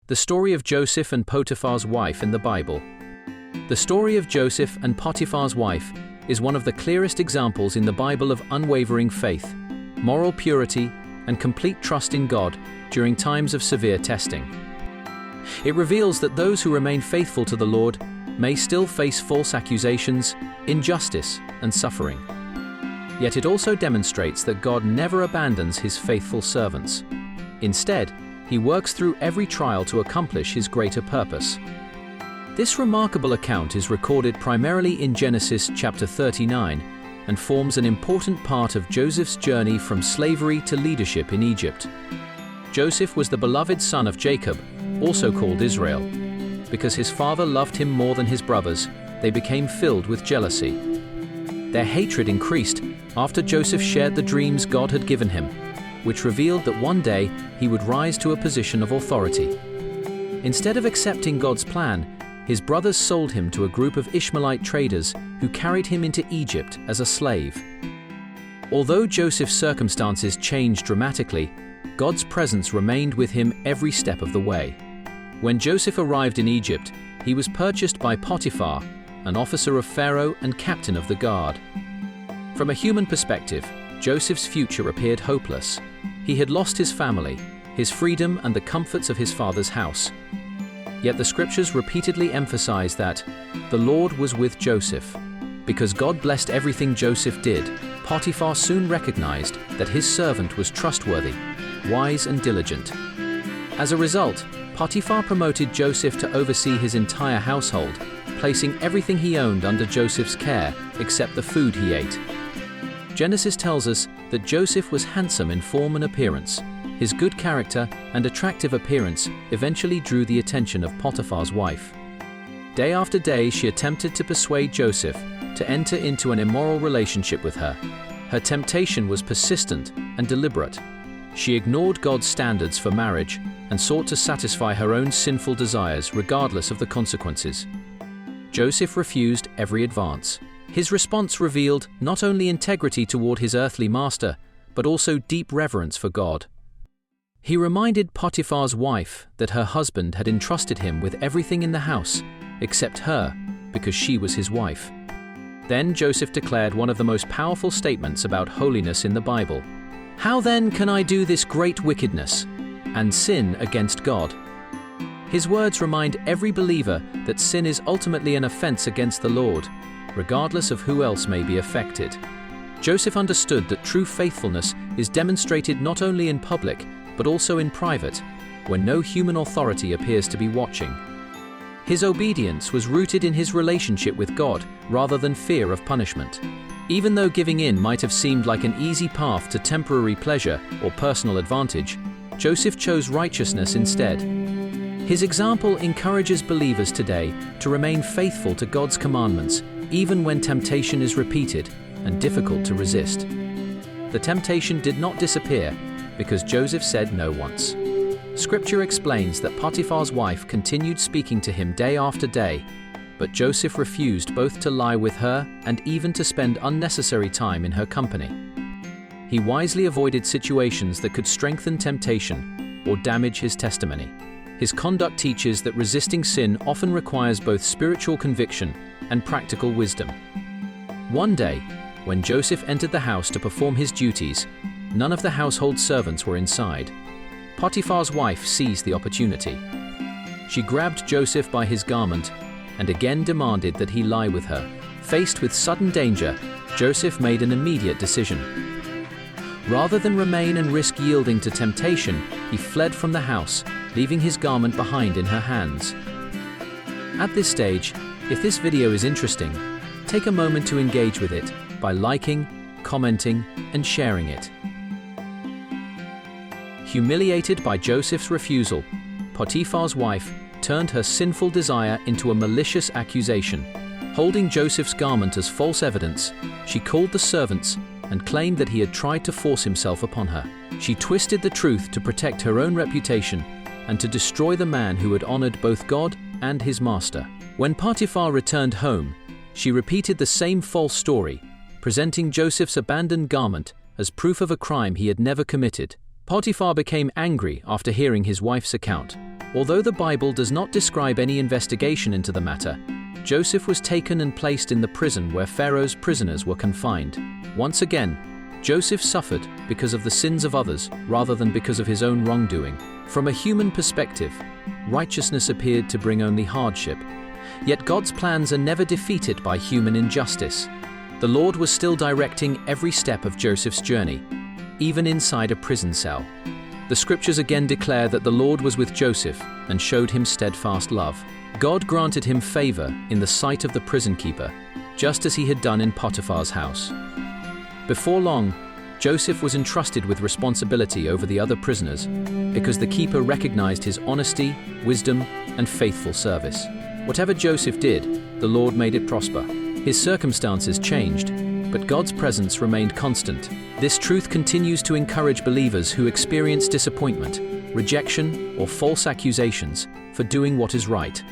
the story of Joseph and Potiphar's wife in the Bible. The story of Joseph and Potiphar's wife is one of the clearest examples in the Bible of unwavering faith, moral purity, and complete trust in God during times of severe testing. It reveals that those who remain faithful to the Lord may still face false accusations, injustice, and suffering. Yet it also demonstrates that God never abandons His faithful servants. Instead, He works through every trial to accomplish His greater purpose. This remarkable account is recorded primarily in Genesis chapter 39 and forms an important part of Joseph's journey from slavery to leadership in Egypt. Joseph was the beloved son of Jacob, also called Israel. Because his father loved him more than his brothers, they became filled with jealousy. Their hatred increased after Joseph shared the dreams God had given him, which revealed that one day he would rise to a position of authority. Instead of accepting God's plan, his brothers sold him to a group of Ishmaelite traders who carried him into Egypt as a slave. Although Joseph's circumstances changed dramatically, God's presence remained with him every step of the way. When Joseph arrived in Egypt, he was purchased by Potiphar, an officer of Pharaoh and captain of the guard. From a human perspective, Joseph's future appeared hopeless. He had lost his family, his freedom, and the comforts of his father's house. Yet the scriptures repeatedly emphasize that the Lord was with Joseph. Because God blessed everything Joseph did, Potiphar soon recognized that his servant was trustworthy, wise, and diligent. As a result, Potiphar promoted Joseph to oversee his entire household, placing everything he owned under Joseph's care except the food he ate. Genesis tells us that Joseph was handsome in form and appearance. His good character and attractive appearance eventually drew the attention of Potiphar's wife. Day after day, she attempted to persuade Joseph to enter into an immoral relationship with her. Her temptation was persistent and deliberate. She ignored God's standards for marriage and sought to satisfy her own sinful desires regardless of the consequences. Joseph refused every advance. His response revealed not only integrity toward his earthly master, but also deep reverence for God. He reminded Potiphar's wife that her husband had entrusted him with everything in the house, except her, because she was his wife. Then Joseph declared one of the most powerful statements about holiness in the Bible. "How then can I do this great wickedness and sin against God?" His words remind every believer that sin is ultimately an offense against the Lord, regardless of who else may be affected. Joseph understood that true faithfulness is demonstrated not only in public, but also in private, when no human authority appears to be watching. His obedience was rooted in his relationship with God rather than fear of punishment. Even though giving in might have seemed like an easy path to temporary pleasure or personal advantage, Joseph chose righteousness instead. His example encourages believers today to remain faithful to God's commandments, even when temptation is repeated and difficult to resist. The temptation did not disappear because Joseph said no once. Scripture explains that Potiphar's wife continued speaking to him day after day, but Joseph refused both to lie with her and even to spend unnecessary time in her company. He wisely avoided situations that could strengthen temptation or damage his testimony. His conduct teaches that resisting sin often requires both spiritual conviction and practical wisdom. One day, when Joseph entered the house to perform his duties, none of the household servants were inside. Potiphar's wife seized the opportunity. She grabbed Joseph by his garment and again demanded that he lie with her. Faced with sudden danger, Joseph made an immediate decision. Rather than remain and risk yielding to temptation, he fled from the house, leaving his garment behind in her hands. At this stage, if this video is interesting, take a moment to engage with it by liking, commenting, and sharing it. Humiliated by Joseph's refusal, Potiphar's wife turned her sinful desire into a malicious accusation. Holding Joseph's garment as false evidence, she called the servants and claimed that he had tried to force himself upon her. She twisted the truth to protect her own reputation and to destroy the man who had honored both God and his master. When Potiphar returned home, she repeated the same false story, presenting Joseph's abandoned garment as proof of a crime he had never committed. Potiphar became angry after hearing his wife's account. Although the Bible does not describe any investigation into the matter, Joseph was taken and placed in the prison where Pharaoh's prisoners were confined. Once again, Joseph suffered because of the sins of others rather than because of his own wrongdoing. From a human perspective, righteousness appeared to bring only hardship. Yet God's plans are never defeated by human injustice. The Lord was still directing every step of Joseph's journey, even inside a prison cell. The scriptures again declare that the Lord was with Joseph and showed him steadfast love. God granted him favor in the sight of the prison keeper, just as he had done in Potiphar's house. Before long, Joseph was entrusted with responsibility over the other prisoners because the keeper recognized his honesty, wisdom, and faithful service. Whatever Joseph did, the Lord made it prosper. His circumstances changed, but God's presence remained constant. This truth continues to encourage believers who experience disappointment, rejection, or false accusations for doing what is right.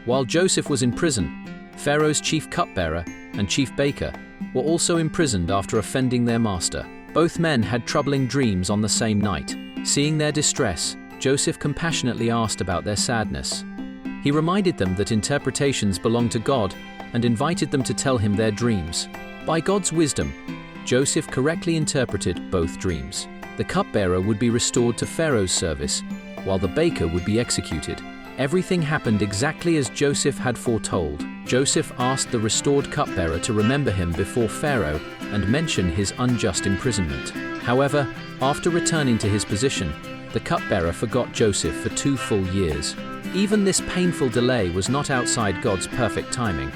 While Joseph was in prison, Pharaoh's chief cupbearer and chief baker were also imprisoned after offending their master. Both men had troubling dreams on the same night. Seeing their distress, Joseph compassionately asked about their sadness. He reminded them that interpretations belong to God and invited them to tell him their dreams. By God's wisdom, Joseph correctly interpreted both dreams. The cupbearer would be restored to Pharaoh's service, while the baker would be executed. Everything happened exactly as Joseph had foretold. Joseph asked the restored cupbearer to remember him before Pharaoh and mention his unjust imprisonment. However, after returning to his position, the cupbearer forgot Joseph for 2 full years. Even this painful delay was not outside God's perfect timing.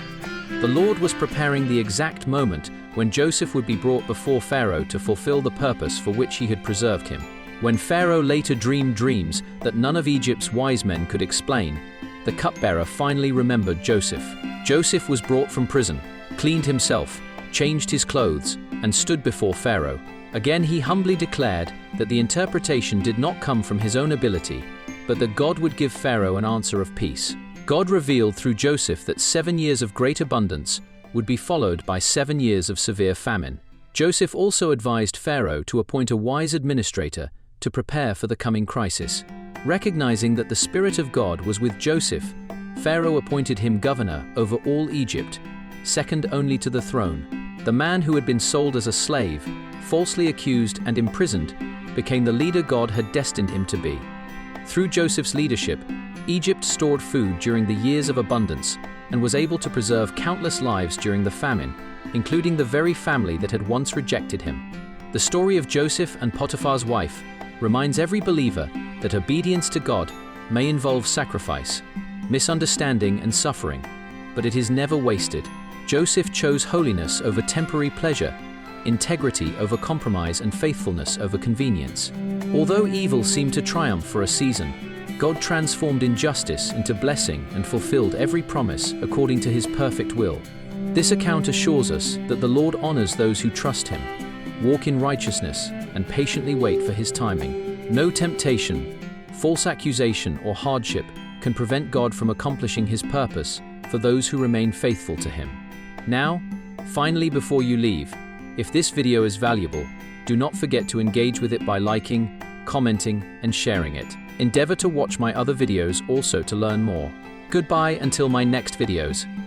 The Lord was preparing the exact moment when Joseph would be brought before Pharaoh to fulfill the purpose for which he had preserved him. When Pharaoh later dreamed dreams that none of Egypt's wise men could explain, the cupbearer finally remembered Joseph. Joseph was brought from prison, cleaned himself, changed his clothes, and stood before Pharaoh. Again he humbly declared that the interpretation did not come from his own ability, but that God would give Pharaoh an answer of peace. God revealed through Joseph that 7 years of great abundance would be followed by 7 years of severe famine. Joseph also advised Pharaoh to appoint a wise administrator to prepare for the coming crisis. Recognizing that the Spirit of God was with Joseph, Pharaoh appointed him governor over all Egypt, second only to the throne. The man who had been sold as a slave, falsely accused and imprisoned, became the leader God had destined him to be. Through Joseph's leadership, Egypt stored food during the years of abundance and was able to preserve countless lives during the famine, including the very family that had once rejected him. The story of Joseph and Potiphar's wife reminds every believer that obedience to God may involve sacrifice, misunderstanding, and suffering, but it is never wasted. Joseph chose holiness over temporary pleasure, integrity over compromise, and faithfulness over convenience. Although evil seemed to triumph for a season, God transformed injustice into blessing and fulfilled every promise according to his perfect will. This account assures us that the Lord honors those who trust him, walk in righteousness, and patiently wait for his timing. No temptation, false accusation, or hardship can prevent God from accomplishing his purpose for those who remain faithful to him. Now, finally, before you leave, if this video is valuable, do not forget to engage with it by liking, commenting, and sharing it. Endeavor to watch my other videos also to learn more. Goodbye until my next videos.